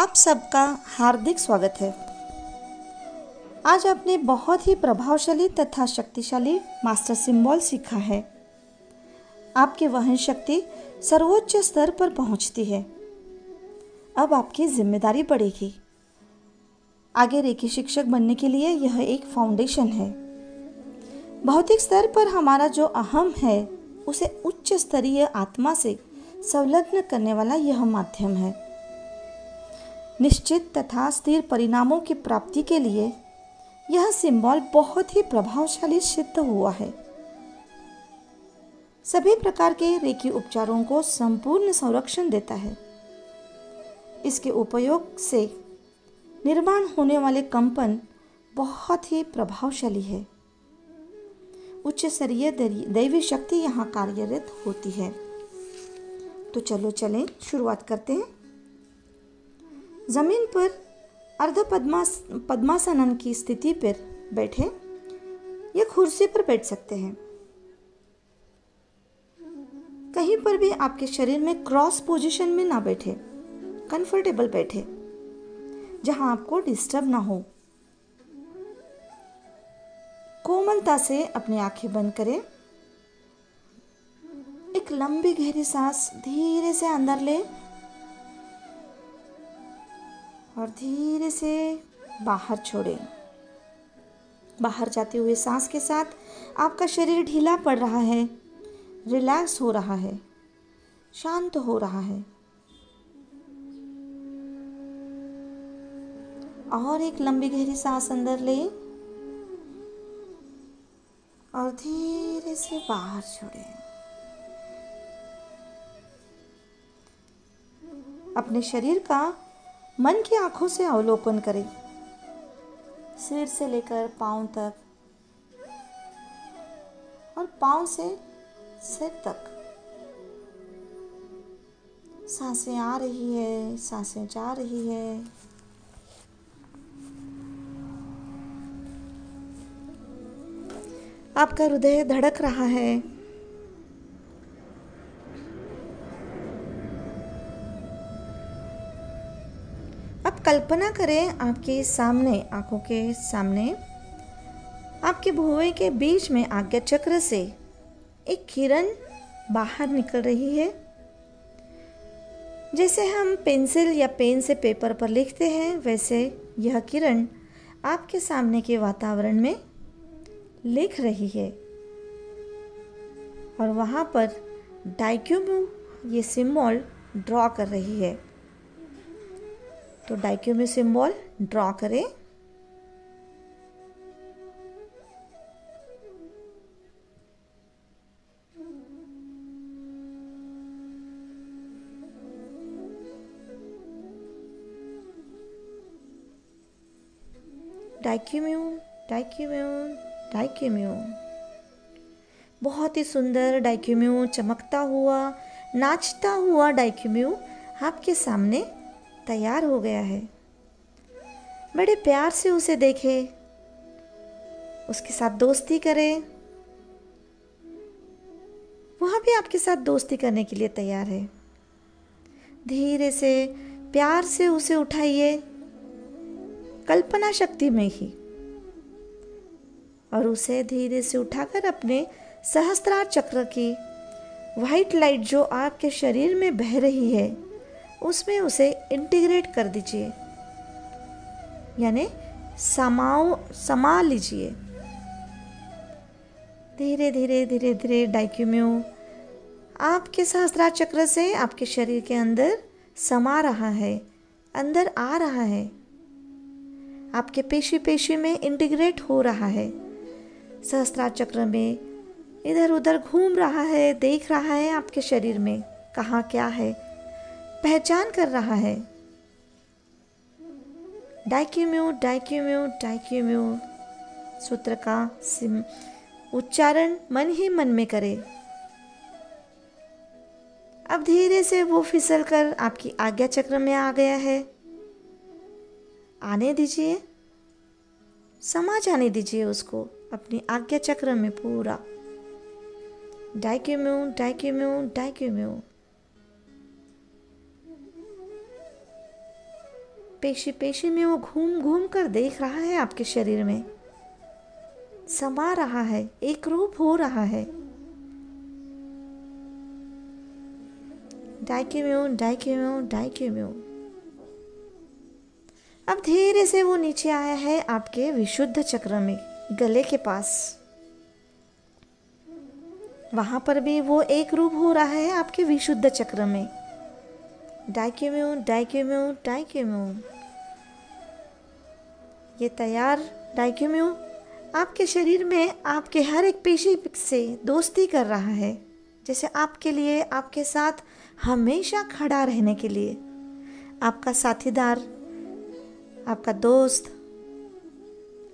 आप सबका हार्दिक स्वागत है। आज आपने बहुत ही प्रभावशाली तथा शक्तिशाली मास्टर सिंबल सीखा है। आपकी वहन शक्ति सर्वोच्च स्तर पर पहुंचती है। अब आपकी जिम्मेदारी बढ़ेगी। आगे रेकी शिक्षक बनने के लिए यह एक फाउंडेशन है। भौतिक स्तर पर हमारा जो अहम है उसे उच्च स्तरीय आत्मा से संलग्न करने वाला यह माध्यम है। निश्चित तथा स्थिर परिणामों की प्राप्ति के लिए यह सिंबल बहुत ही प्रभावशाली सिद्ध हुआ है। सभी प्रकार के रेकी उपचारों को संपूर्ण संरक्षण देता है। इसके उपयोग से निर्माण होने वाले कंपन बहुत ही प्रभावशाली है। उच्च स्तरीय दैवी शक्ति यहाँ कार्यरत होती है। तो चलें शुरुआत करते हैं। जमीन पर अर्ध पद्मासनन की स्थिति पर बैठे या कुर्सी पर बैठ सकते हैं। कहीं पर भी आपके शरीर में क्रॉस पोजीशन में ना बैठे, कंफर्टेबल बैठे जहां आपको डिस्टर्ब ना हो। कोमलता से अपनी आंखें बंद करें। एक लंबी गहरी सांस धीरे से अंदर ले और धीरे से बाहर छोड़ें। बाहर जाते हुए सांस के साथ आपका शरीर ढीला पड़ रहा है, रिलैक्स हो रहा है, शांत हो रहा है। और एक लंबी गहरी सांस अंदर ले और धीरे से बाहर छोड़ें। अपने शरीर का मन की आंखों से अवलोकन करें। सिर से लेकर पांव तक और पांव से सिर तक सांसें आ रही है, सांसें जा रही है। आपका हृदय धड़क रहा है। अब कल्पना करें आपके सामने, आंखों के सामने, आपके भुवों के बीच में आज्ञा चक्र से एक किरण बाहर निकल रही है। जैसे हम पेंसिल या पेन से पेपर पर लिखते हैं, वैसे यह किरण आपके सामने के वातावरण में लिख रही है और वहाँ पर डाइक्यूम्यू ये सिंबल ड्रॉ कर रही है। तो डाइक्यूम्यू सिंबल ड्रॉ करें। डाइक्यूम्यू, डाइक्यूम्यू, डाइक्यूम्यू। बहुत ही सुंदर डाइक्यूम्यू, चमकता हुआ, नाचता हुआ डाइक्यूम्यू आपके सामने तैयार हो गया है। बड़े प्यार से उसे देखें, उसके साथ दोस्ती करें। वह भी आपके साथ दोस्ती करने के लिए तैयार है। धीरे से प्यार से उसे उठाइए, कल्पना शक्ति में ही, और उसे धीरे से उठाकर अपने सहस्त्रार चक्र की व्हाइट लाइट जो आपके शरीर में बह रही है उसमें उसे इंटीग्रेट कर दीजिए, यानी समा लीजिए। धीरे धीरे धीरे धीरे डाइक्यूम्यू आपके सहस्त्रार चक्र से आपके शरीर के अंदर समा रहा है, अंदर आ रहा है, आपके पेशी पेशी में इंटीग्रेट हो रहा है। सहस्त्रार चक्र में इधर उधर घूम रहा है, देख रहा है आपके शरीर में कहाँ क्या है, पहचान कर रहा है। डाइक्यूम्यू, डाइक्यूम्यू, डाइक्यूम्यू सूत्र का उच्चारण मन ही मन में करें। अब धीरे से वो फिसल कर आपकी आज्ञा चक्र में आ गया है। आने दीजिए, समा जाने दीजिए उसको अपनी आज्ञा चक्र में पूरा। डाइक्यूम्यू, डाइक्यूम्यू, डाइक्यूम्यू। पेशी पेशी में वो घूम घूम कर देख रहा है, आपके शरीर में समा रहा है, एक रूप हो रहा है। डाइक्यूम्यू डाइक्यूम्यू डाइक्यूम्यू। अब धीरे से वो नीचे आया है आपके विशुद्ध चक्र में, गले के पास। वहां पर भी वो एक रूप हो रहा है आपके विशुद्ध चक्र में। डाइक्यूम्यू डाइक्यूम्यू डाइक्यूम्यू। ये तैयार डाइक्यूम्यू आपके शरीर में आपके हर एक पेशी से दोस्ती कर रहा है, जैसे आपके लिए, आपके साथ हमेशा खड़ा रहने के लिए, आपका साथीदार, आपका दोस्त,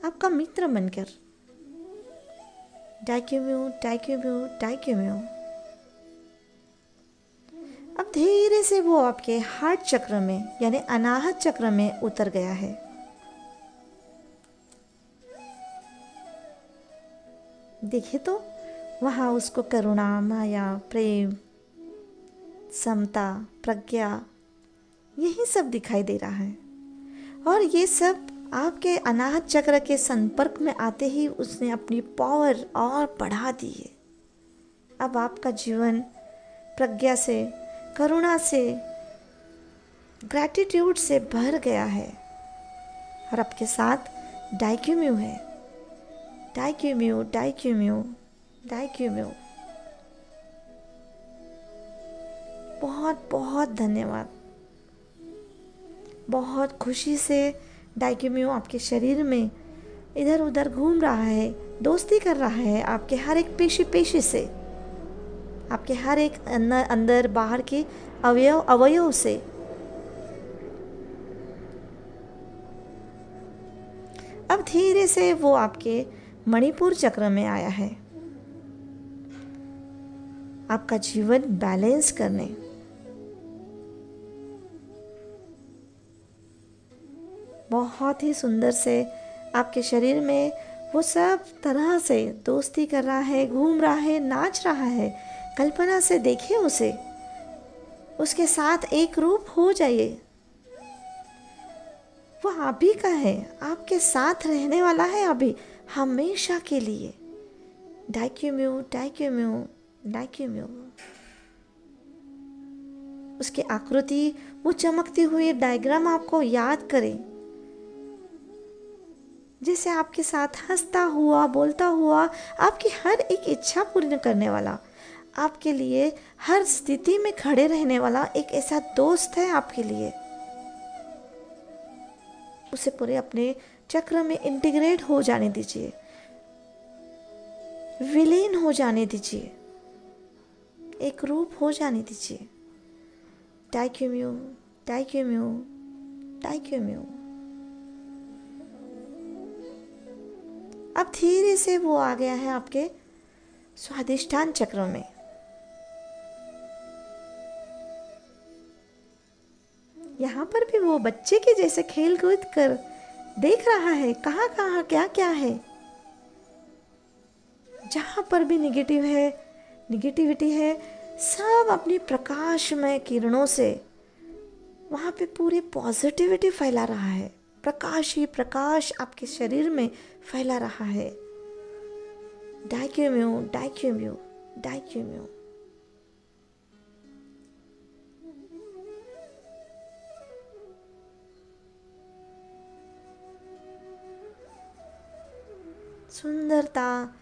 आपका मित्र बनकर। डाइक्यूम्यू डाइक्यूम्यू डाइक्यूम्यू। अब धीरे से वो आपके हार्ट चक्र में यानी अनाहत चक्र में उतर गया है। देखिए तो वहां उसको करुणा, माया, प्रेम, समता, प्रज्ञा, यही सब दिखाई दे रहा है। और ये सब आपके अनाहत चक्र के संपर्क में आते ही उसने अपनी पावर और बढ़ा दी है। अब आपका जीवन प्रज्ञा से, करुणा से, ग्रैटिट्यूड से भर गया है। और आपके साथ डाइक्यूम्यू है। डाइक्यूम्यू डाइक्यूम्यू डाइक्यूम्यू। बहुत बहुत धन्यवाद। बहुत खुशी से डाइक्यूम्यू आपके शरीर में इधर उधर घूम रहा है, दोस्ती कर रहा है आपके हर एक पेशी पेशी से, आपके हर एक अंदर बाहर के अवयव से। अब धीरे से वो आपके मणिपुर चक्र में आया है, आपका जीवन बैलेंस करने। बहुत ही सुंदर से आपके शरीर में वो सब तरह से दोस्ती कर रहा है, घूम रहा है, नाच रहा है। कल्पना से देखिए उसे, उसके साथ एक रूप हो जाइए। वो आप ही का है, आपके साथ रहने वाला है अभी, हमेशा के लिए। डाइक्यूम्यू डाइक्यूम्यू डाइक्यूम्यू। उसकी आकृति, वो चमकती हुई डायग्राम आपको याद करें, जिसे आपके साथ हंसता हुआ, बोलता हुआ, आपकी हर एक इच्छा पूर्ण करने वाला, आपके लिए हर स्थिति में खड़े रहने वाला एक ऐसा दोस्त है आपके लिए। उसे पूरे अपने चक्र में इंटीग्रेट हो जाने दीजिए, विलीन हो जाने दीजिए, एक रूप हो जाने दीजिए। डाइक्यूम्यू डाइक्यूम्यू डाइक्यूम्यू। अब धीरे से वो आ गया है आपके स्वादिष्ठान चक्र में। यहाँ पर भी वो बच्चे के जैसे खेल कूद कर देख रहा है कहाँ कहाँ क्या क्या है। जहाँ पर भी निगेटिविटी है, सब अपनी प्रकाशमय किरणों से वहाँ पे पूरी पॉजिटिविटी फैला रहा है। प्रकाश ही प्रकाश आपके शरीर में फैला रहा है। डाइक्यूम्यू डाइक्यूम्यू डाइक्यूम्यू। सुंदरता,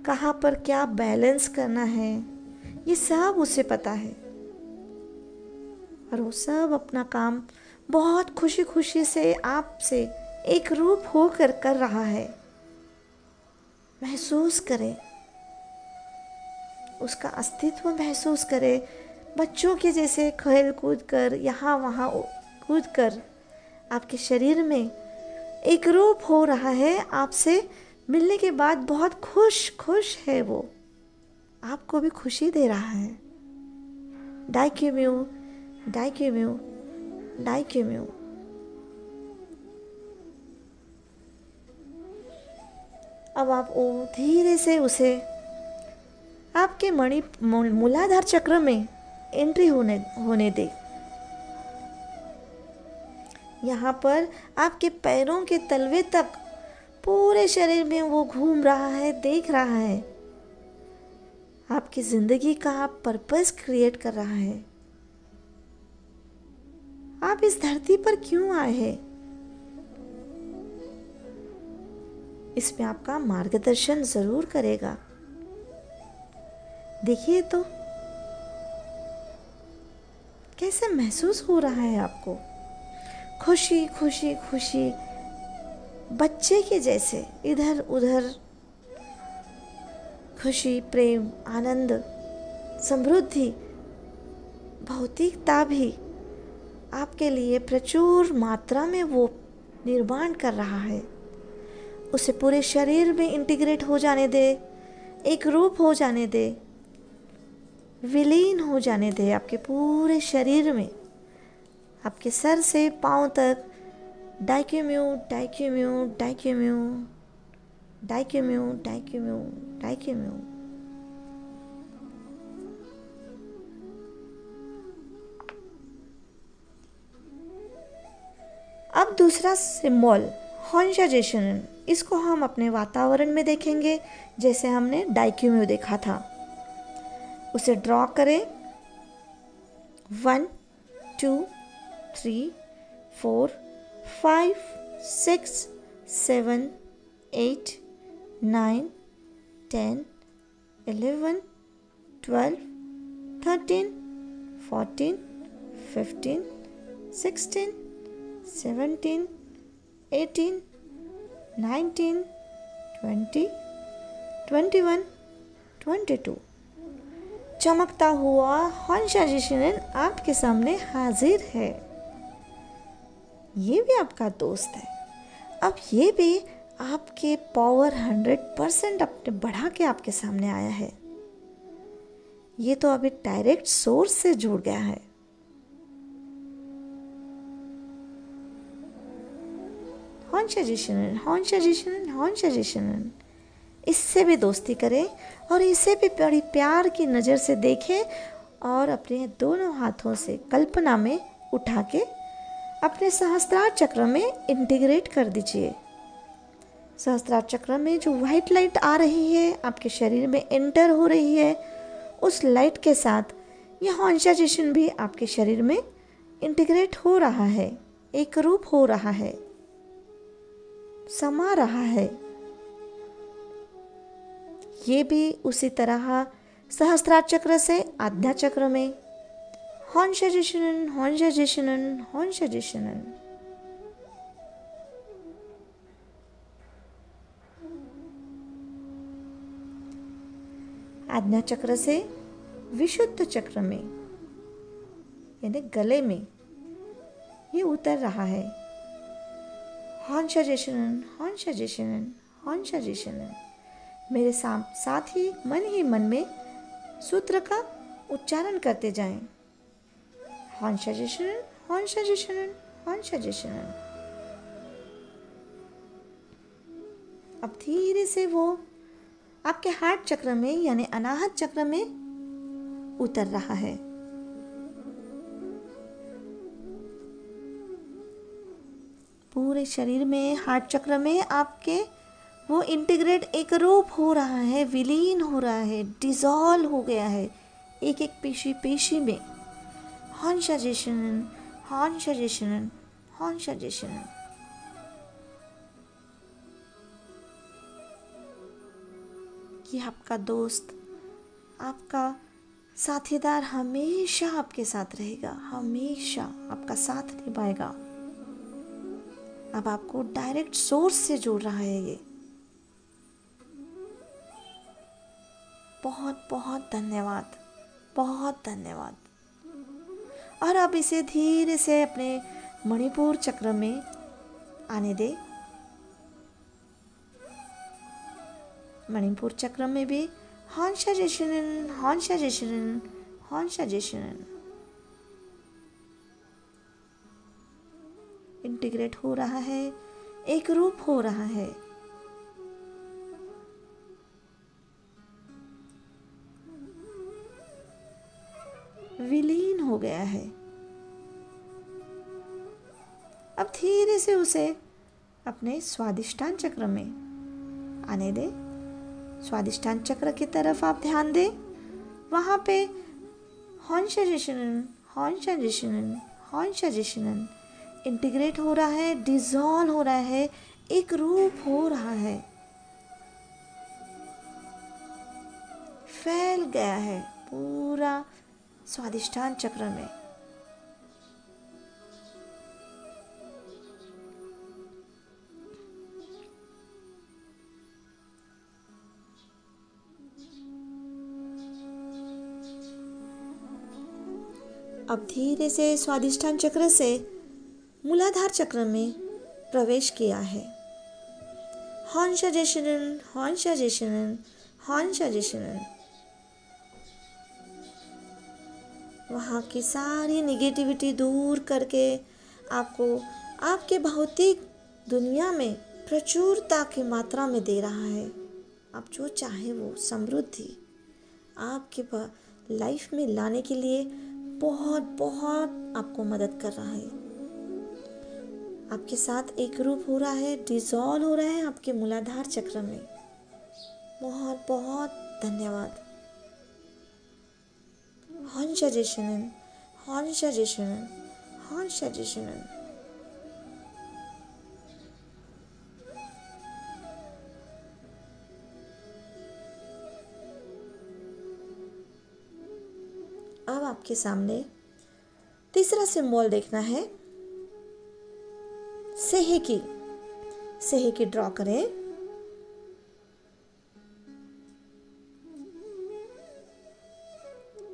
कहाँ पर क्या बैलेंस करना है, ये सब उसे पता है। और वो सब अपना काम बहुत खुशी खुशी से आपसे एक रूप होकर कर रहा है। महसूस करें, उसका अस्तित्व महसूस करें। बच्चों के जैसे खेल कूद कर, यहाँ वहाँ कूद कर आपके शरीर में एक रूप हो रहा है। आपसे मिलने के बाद बहुत खुश है वो, आपको भी खुशी दे रहा है। डाइक्यूम्यू डाइक्यूम्यू डाइक्यूम्यू। अब आप धीरे से उसे आपके मूलाधार चक्र में एंट्री होने दे। यहाँ पर आपके पैरों के तलवे तक पूरे शरीर में वो घूम रहा है, देख रहा है। आपकी जिंदगी का पर्पस क्रिएट कर रहा है। आप इस धरती पर क्यों आए हैं? इसमें आपका मार्गदर्शन जरूर करेगा। देखिए तो कैसे महसूस हो रहा है आपको? खुशी खुशी खुशी, बच्चे के जैसे इधर उधर खुशी, प्रेम, आनंद, समृद्धि, भौतिकता भी आपके लिए प्रचुर मात्रा में वो निर्माण कर रहा है। उसे पूरे शरीर में इंटीग्रेट हो जाने दे, एक रूप हो जाने दे, विलीन हो जाने दे आपके पूरे शरीर में, आपके सर से पांव तक। डाइक्यूम्यू डाइक्यूम्यू डाइक्यूम्यू डाइक्यूम्यू डाइक्यूम्यू डाइक्यूम्यू। अब दूसरा सिंबल हॉन्शा जेशुनन, इसको हम अपने वातावरण में देखेंगे जैसे हमने डाइक्यूम्यू देखा था। उसे ड्रॉ करें। 1 2 3 4 5 6 7 8 9 10 11 12 13 14 15 16 17 18 19 20 21 22। चमकता हुआ हॉन्शा जेशुनन आपके सामने हाजिर है। ये भी आपका दोस्त है। अब ये भी आपके पावर 100% अपने बढ़ा के आपके सामने आया है। ये तो अभी डायरेक्ट सोर्स से जुड़ गया है। हॉन्शा जेशुनन, हॉन्शा जेशुनन, हॉन्शा जेशुनन। इससे भी दोस्ती करें और इसे भी बड़ी प्यार की नज़र से देखें और अपने दोनों हाथों से कल्पना में उठा के अपने सहस्त्रार चक्र में इंटीग्रेट कर दीजिए। सहस्त्रार चक्र में जो वाइट लाइट आ रही है, आपके शरीर में एंटर हो रही है, उस लाइट के साथ यह हॉन्शा जेशुनन भी आपके शरीर में इंटीग्रेट हो रहा है, एक रूप हो रहा है, समा रहा है। ये भी उसी तरह सहस्त्रार चक्र से आज्ञा चक्र में हॉन्शा जेशुनन, हॉन्शा जेशुनन, हॉन्शा जेशुनन। आज्ञा चक्र से विशुद्ध चक्र में यानी गले में ये उतर रहा है। हॉन्शा जेशुनन, हॉन्शा जेशुनन, हॉन्शा जेशुनन। मेरे साथ ही मन में सूत्र का उच्चारण करते जाएं। हॉन्शा जेशुनन, हॉन्शा जेशुनन, हॉन्शा जेशुनन। अब धीरे से वो आपके हार्ट चक्र में यानी अनाहत चक्र में उतर रहा है। पूरे शरीर में, हार्ट चक्र में आपके वो इंटीग्रेट एक रूप हो रहा है, विलीन हो रहा है, डिसॉल्व हो गया है एक एक पेशी पेशी में। हॉन्शा जेशुनन, हॉन्शा जेशुनन, हॉन्शा जेशुनन। ये आपका दोस्त, आपका साथीदार हमेशा आपके साथ रहेगा, हमेशा आपका साथ निभाएगा। अब आपको डायरेक्ट सोर्स से जोड़ रहा है ये। बहुत बहुत धन्यवाद, बहुत धन्यवाद। और अब इसे धीरे से अपने मणिपुर चक्र में आने दे। मणिपुर चक्र में भी हॉन्शा जेशुनन, हॉन्शा जेशुनन, हॉन्शा जेशुनन इंटीग्रेट हो रहा है, एक रूप हो रहा है। विलीन हो गया है। अब धीरे से उसे अपने स्वादिष्टान चक्र में आने दें। स्वादिष्टान चक्र की तरफ आप ध्यान दें। वहाँ पे हॉन्शजिशनन इंटीग्रेट हो रहा है, डिसॉल्व हो रहा है, एक रूप हो रहा है, फैल गया है पूरा स्वादिष्टान चक्र में। अब धीरे से स्वादिष्टान चक्र से मूलाधार चक्र में प्रवेश किया है। हॉन्शजिशनन वहाँ की सारी निगेटिविटी दूर करके आपको आपके भौतिक दुनिया में प्रचुरता की मात्रा में दे रहा है। आप जो चाहे वो समृद्धि आपके लाइफ में लाने के लिए बहुत बहुत आपको मदद कर रहा है। आपके साथ एक रूप हो रहा है, डिसॉल्व हो रहा है आपके मूलाधार चक्र में। बहुत बहुत धन्यवाद। हॉन्शजिशनन। अब आपके सामने तीसरा सिंबल देखना है, सेहेकी। सेहेकी ड्रॉ करें।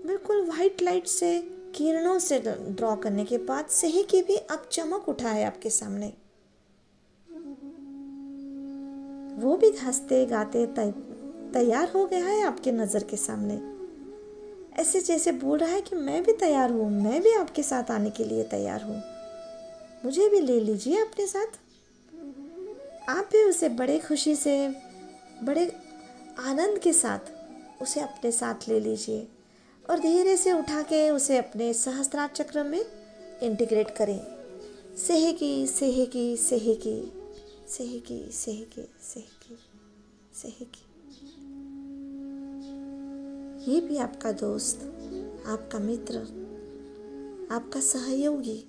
बिल्कुल व्हाइट लाइट से, किरणों से ड्रॉ करने के बाद सेहेकी भी अब चमक उठा है आपके सामने। वो भी हंसते गाते तैयार हो गया है आपके नजर के सामने। ऐसे जैसे बोल रहा है कि मैं भी तैयार हूँ, मैं भी आपके साथ आने के लिए तैयार हूँ, मुझे भी ले लीजिए अपने साथ। आप भी उसे बड़े खुशी से, बड़े आनंद के साथ उसे अपने साथ ले लीजिए और धीरे से उठा के उसे अपने सहस्त्रार चक्र में इंटीग्रेट करें। सेहेकी सेहेकी सेहेकी सेहेकी सेहेकी सेहेकी सेहेकी। ये भी आपका दोस्त, आपका मित्र, आपका सहयोगी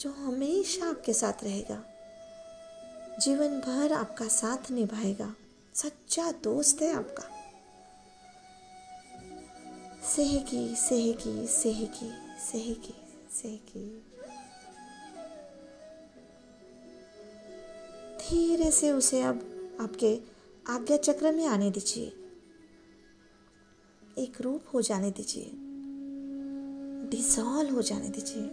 जो हमेशा आपके साथ रहेगा, जीवन भर आपका साथ निभाएगा, सच्चा दोस्त है आपका। सेहेकी सेहेकी सेहेकी सेहेकी सेहेकी। धीरे से उसे अब आपके आज्ञा चक्र में आने दीजिए, एक रूप हो जाने दीजिए, डिसॉल्व हो जाने दीजिए।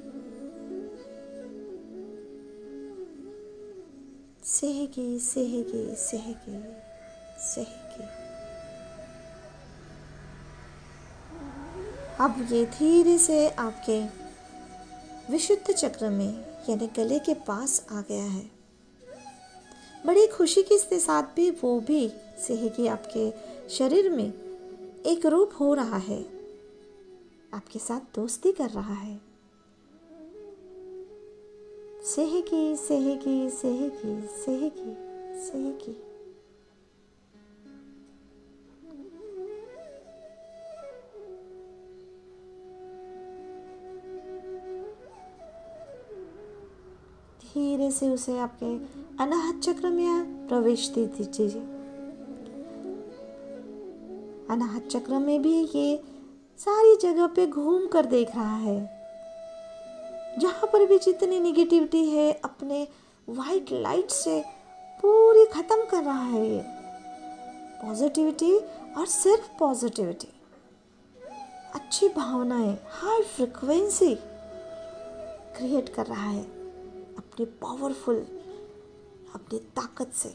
सेहेकी सेहेकी सेहेकी सेहेकी। अब ये धीरे से आपके विशुद्ध चक्र में यानी गले के पास आ गया है। बड़ी खुशी के साथ भी वो भी सेहेकी आपके शरीर में एक रूप हो रहा है, आपके साथ दोस्ती कर रहा है। सेहेकी सेहेकी सेहेकी सेहेकी सेहेकी। धीरे से उसे आपके अनाहत चक्र में प्रवेश दे दीजिए। अनाहत चक्र में भी ये सारी जगह पे घूम कर देख रहा है। जहाँ पर भी जितनी निगेटिविटी है अपने वाइट लाइट से पूरी खत्म कर रहा है ये पॉजिटिविटी, और सिर्फ पॉजिटिविटी, अच्छी भावनाएं, हाई फ्रिक्वेंसी क्रिएट कर रहा है अपनी पावरफुल, अपनी ताकत से,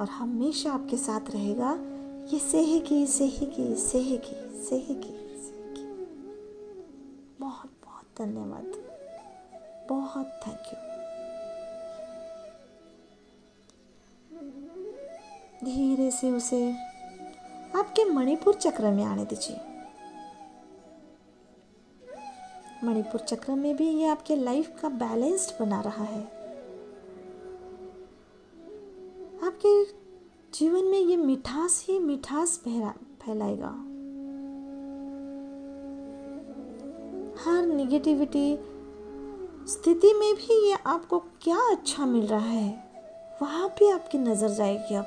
और हमेशा आपके साथ रहेगा। ये सेहेकी सेहेकी सेहेकी सेहेकी सेहेकी। बहुत बहुत धन्यवाद, बहुत थैंक यू। धीरे से उसे आपके मणिपुर चक्र में आने दीजिए। मणिपुर चक्र में भी ये आपके लाइफ का बैलेंस्ड बना रहा है। आपके जीवन में ये मिठास ही मिठास फैलाएगा। हर निगेटिविटी स्थिति में भी ये आपको क्या अच्छा मिल रहा है वहाँ भी आपकी नज़र जाएगी। अब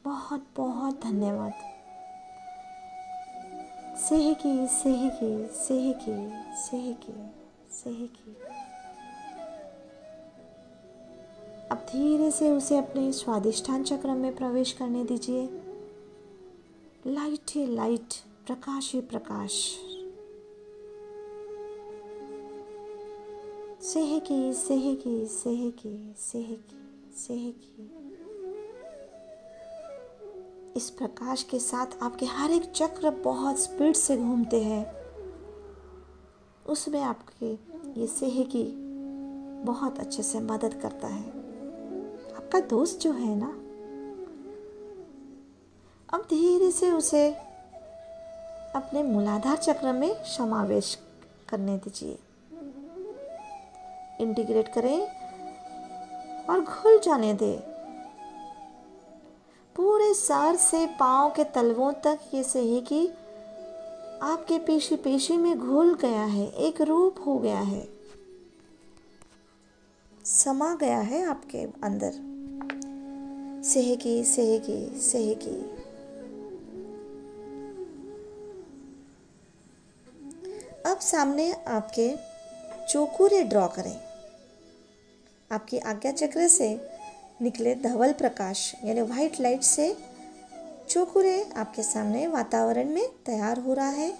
बहुत बहुत धन्यवाद। सेहकी सेहकी सेहकी सेहकी सेहकी। अब धीरे से उसे अपने स्वादिष्ठान चक्र में प्रवेश करने दीजिए। लाइट ही लाइट, प्रकाश ही प्रकाश। सेहकी सेहकी सेहकी सेहकी सेहकी। इस प्रकाश के साथ आपके हर एक चक्र बहुत स्पीड से घूमते हैं। उसमें आपके ये सेहकी बहुत अच्छे से मदद करता है। आपका दोस्त जो है ना, अब धीरे से उसे अपने मूलाधार चक्र में समावेश करने दीजिए। इंटीग्रेट करें और घुल जाने दें। पूरे सर से पांव के तलवों तक ये सेहकी आपके पेशी पेशी में घुल गया है, एक रूप हो गया है, समा गया है आपके अंदर। सेहकी सेहकी सेहकी। अब सामने आपके चौखुरे ड्रॉ करें। आपकी आज्ञा चक्र से निकले धवल प्रकाश यानी व्हाइट लाइट से चौखुरे आपके सामने वातावरण में तैयार हो रहा है।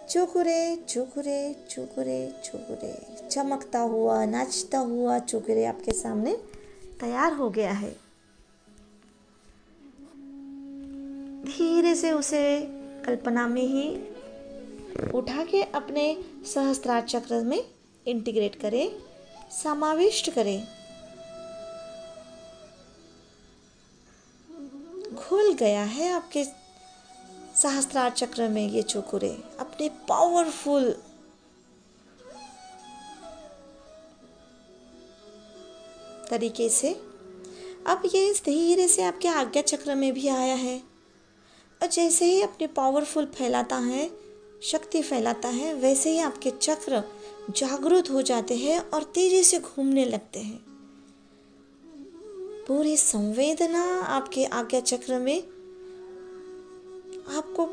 चौखुरे चौखुरे चौखुरे चौखुरे, चमकता हुआ नाचता हुआ चौखुरे आपके सामने तैयार हो गया है। धीरे से उसे कल्पना में ही उठा के अपने सहस्त्रार चक्र में इंटीग्रेट करें, समाविष्ट करें। घुल गया है आपके सहस्त्रार चक्र में ये चौखुरे अपने पावरफुल तरीके से। अब ये धीरे से आपके आज्ञा चक्र में भी आया है और जैसे ही अपने पावरफुल फैलाता है, शक्ति फैलाता है, वैसे ही आपके चक्र जागृत हो जाते हैं और तेजी से घूमने लगते हैं। पूरी संवेदना आपके आज्ञा चक्र में आपको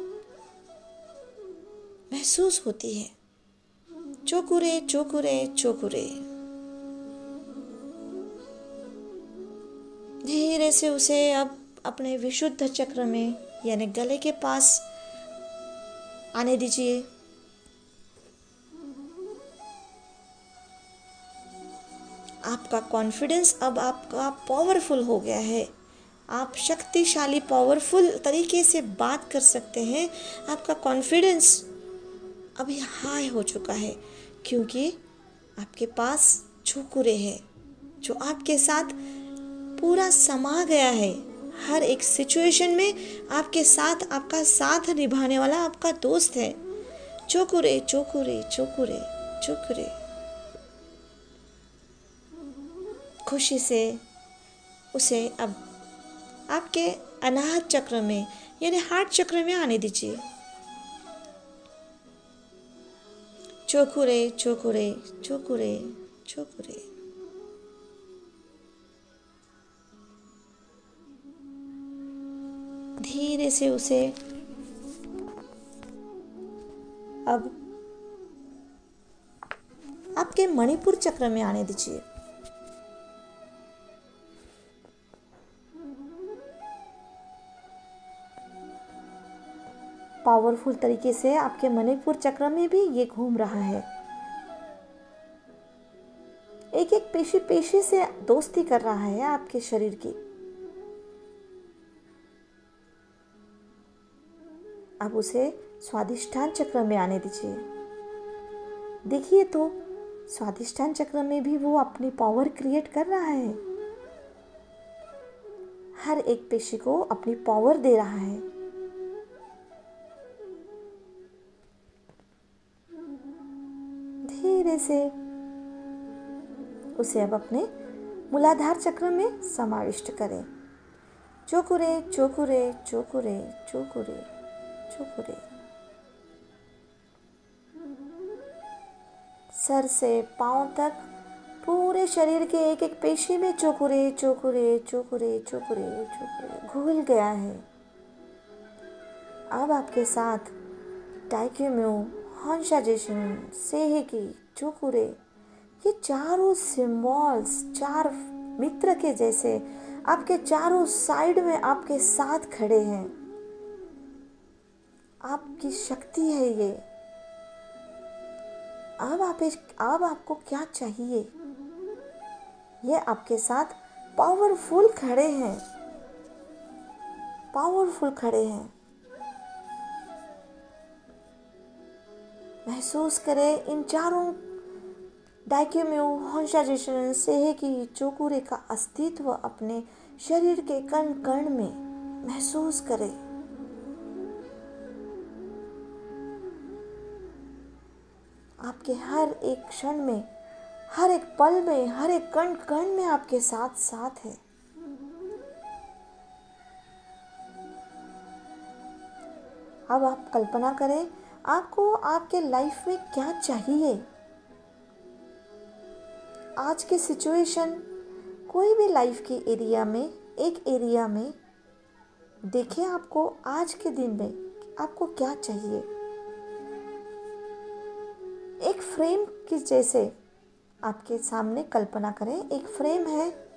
महसूस होती है। चौखुरे चौखुरे चौखुरे। धीरे से उसे अब अपने विशुद्ध चक्र में यानी गले के पास आने दीजिए। आपका कॉन्फिडेंस अब आपका पावरफुल हो गया है। आप शक्तिशाली पावरफुल तरीके से बात कर सकते हैं। आपका कॉन्फिडेंस अभी हाई हो चुका है क्योंकि आपके पास चौखुरे है जो आपके साथ पूरा समा गया है। हर एक सिचुएशन में आपके साथ आपका साथ निभाने वाला आपका दोस्त है। चौखुरे चौखुरे चौखुरे चौखुरे। खुशी से उसे अब आपके अनाहत चक्र में यानी हार्ट चक्र में आने दीजिए। चौखुरे चौखुरे चौखुरे चौखुरे। धीरे से उसे अब आपके मणिपुर चक्र में आने दीजिए। पावरफुल तरीके से आपके मणिपुर चक्र में भी ये घूम रहा है। एक एक पेशी पेशी से दोस्ती कर रहा है आपके शरीर की। अब उसे स्वादिष्ठान चक्र में आने दीजिए। देखिए तो स्वादिष्ठान चक्र में भी वो अपनी पावर क्रिएट कर रहा है। हर एक पेशी को अपनी पावर दे रहा है। धीरे से उसे अब अपने मूलाधार चक्र में समाविष्ट करें। चोकुरे चोकुरे चोकुरे चोकुरे चोकुरे। सर से पांव तक पूरे शरीर के एक एक पेशी में चोकुरे चोकुरे चोकुरे चोकुरे चोकुरे घुल गया है। अब आपके साथ टाइक्यूम्यू, हॉन्शा-जिशिन, सेहेकी, चोकुरे, ये चारों सिंबल्स चार मित्र के जैसे आपके चारों साइड में आपके साथ खड़े हैं। आपकी शक्ति है ये। अब आपको क्या चाहिए? ये आपके साथ पावरफुल खड़े हैं, पावरफुल खड़े हैं। महसूस करें इन चारों टाइक्यूम्यू, हॉन्शा-जिशिन, सेहेकी, चोकुरे का अस्तित्व अपने शरीर के कण कण में महसूस करें। आपके हर एक क्षण में, हर एक पल में, हर एक कण कण में आपके साथ साथ है। अब आप कल्पना करें आपको आपके लाइफ में क्या चाहिए। आज की सिचुएशन, कोई भी लाइफ की एरिया में, एक एरिया में देखें आपको आज के दिन में आपको क्या चाहिए। एक फ्रेम की जैसे आपके सामने कल्पना करें, एक फ्रेम है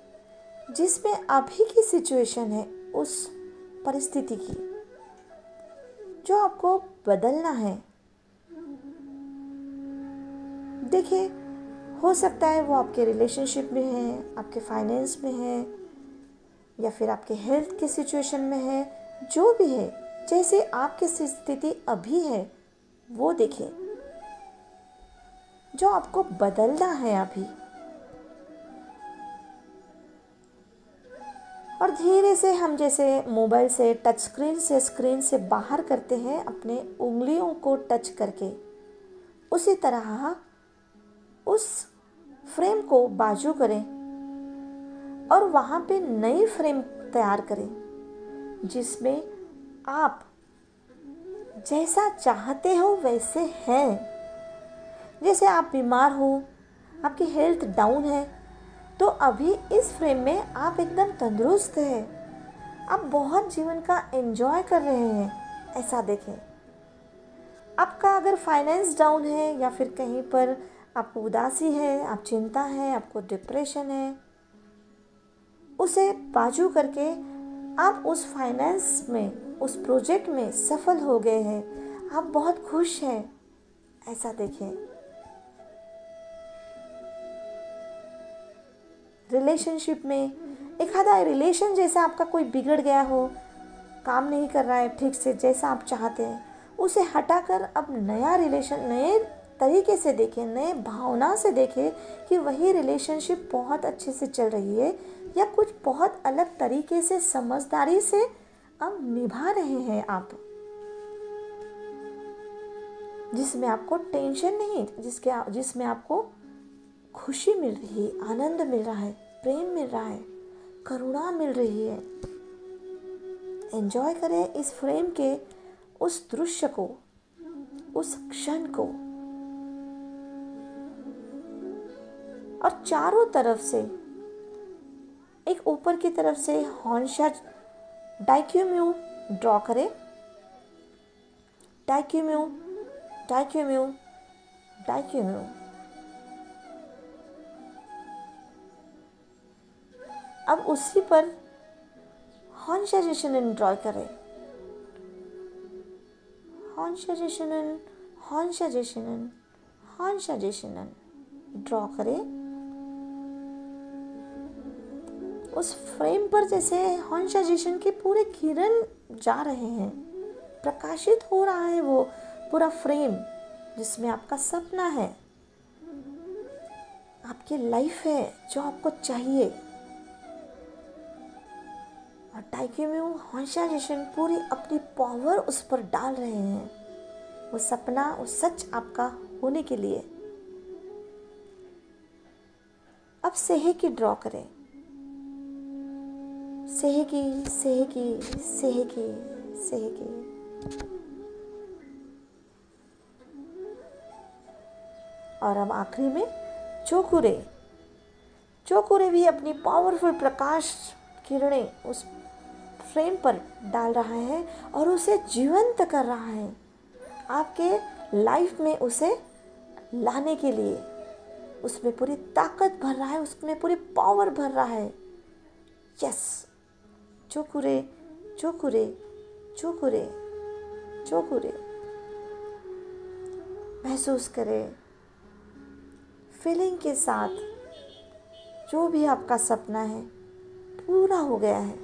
जिसमें अभी की सिचुएशन है, उस परिस्थिति की जो आपको बदलना है। देखिए, हो सकता है वो आपके रिलेशनशिप में है, आपके फाइनेंस में है, या फिर आपके हेल्थ की सिचुएशन में है। जो भी है, जैसे आपकी स्थिति अभी है वो देखिए, जो आपको बदलना है अभी। और धीरे से हम जैसे मोबाइल से, टच स्क्रीन से बाहर करते हैं अपने उंगलियों को टच करके, उसी तरह उस फ्रेम को बाजू करें और वहां पे नई फ्रेम तैयार करें जिसमें आप जैसा चाहते हो वैसे हैं। जैसे आप बीमार हो, आपकी हेल्थ डाउन है, तो अभी इस फ्रेम में आप एकदम तंदुरुस्त हैं, आप बहुत जीवन का एंजॉय कर रहे हैं, ऐसा देखें। आपका अगर फाइनेंस डाउन है या फिर कहीं पर आपको उदासी है, आप चिंता है, आपको डिप्रेशन है, उसे बाजू करके आप उस फाइनेंस में, उस प्रोजेक्ट में सफल हो गए हैं, आप बहुत खुश हैं, ऐसा देखें। रिलेशनशिप में एक आधा रिलेशन जैसा आपका कोई बिगड़ गया हो, काम नहीं कर रहा है ठीक से जैसा आप चाहते हैं, उसे हटाकर अब नया रिलेशन नए तरीके से देखें, नए भावना से देखें कि वही रिलेशनशिप बहुत अच्छे से चल रही है या कुछ बहुत अलग तरीके से समझदारी से अब निभा रहे हैं आप, जिसमें आपको टेंशन नहीं, जिसमें आपको खुशी मिल रही है, आनंद मिल रहा है, प्रेम मिल रहा है, करुणा मिल रही है। एंजॉय करें इस फ्रेम के उस दृश्य को, उस क्षण को। और चारों तरफ से एक ऊपर की तरफ से हॉन्शा टाइक्यूम्यू ड्रॉ करें। टाइक्यूम्यू टाइक्यूम्यू टाइक्यूम्यू। अब उसी पर हॉन्शा-जिशिन ड्रॉ करें। हॉन्शा-जिशिन हॉन्शा-जिशिन हॉन्शा-जिशिन ड्रॉ करें। उस फ्रेम पर जैसे हॉन्शा-जिशिन के पूरे किरण जा रहे हैं, प्रकाशित हो रहा है वो पूरा फ्रेम जिसमें आपका सपना है, आपकी लाइफ है जो आपको चाहिए। और टाइक्यूम्यू हॉन्शा-जिशिन पूरी अपनी पावर उस पर डाल रहे हैं, वो सपना, वो सच आपका होने के लिए। सेहकी ड्रॉ करें। सेहकी सेहकी सेहकी सेहकी। और अब आखिरी में चोकुरे। चोकुरे भी अपनी पावरफुल प्रकाश किरणें उस फ्रेम पर डाल रहा है और उसे जीवंत कर रहा है, आपके लाइफ में उसे लाने के लिए। उसमें पूरी ताकत भर रहा है, उसमें पूरी पावर भर रहा है। यस, चोकुरे चोकुरे चोकुरे चोकुरे। महसूस करें फीलिंग के साथ, जो भी आपका सपना है पूरा हो गया है।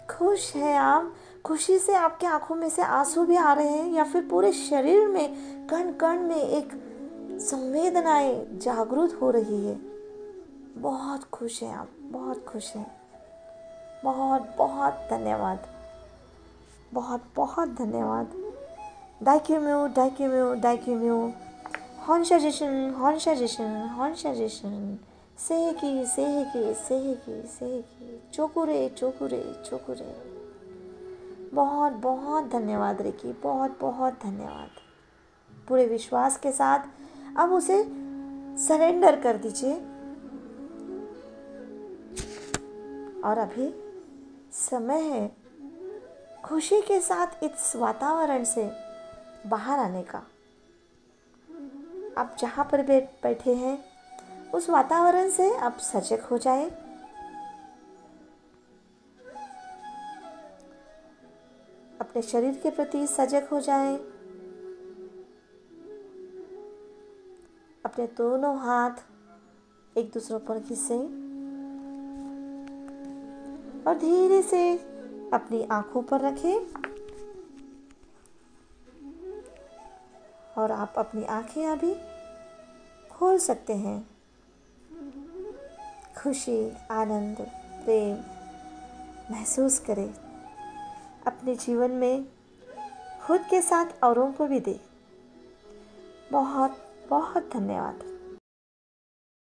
खुश है आप, खुशी से आपके आंखों में से आंसू भी आ रहे हैं, या फिर पूरे शरीर में कण कण में एक संवेदनाएं जागृत हो रही है। बहुत खुश हैं आप, बहुत खुश हैं। बहुत बहुत धन्यवाद, बहुत बहुत धन्यवाद। दाइक्यूम्यू दाइक्यूम्यू दाइक्यूम्यू। हॉन्शाजिशन हॉन्शाजिशन हॉन्शाजिशन। सेहकी सेहकी सेहकी सेहकी। चोकुरे चोकुरे चोकुरे। बहुत बहुत धन्यवाद रिकी, बहुत बहुत धन्यवाद। पूरे विश्वास के साथ अब उसे सरेंडर कर दीजिए। और अभी समय है खुशी के साथ इस वातावरण से बाहर आने का। आप जहाँ पर बैठे हैं उस वातावरण से आप सजग हो जाए। अपने शरीर के प्रति सजग हो जाए। अपने दोनों हाथ एक दूसरे पर घिसें और धीरे से अपनी आंखों पर रखें। और आप अपनी आंखें अभी खोल सकते हैं। खुशी, आनंद, प्रेम महसूस करें। अपने जीवन में खुद के साथ औरों को भी दें। बहुत बहुत धन्यवाद।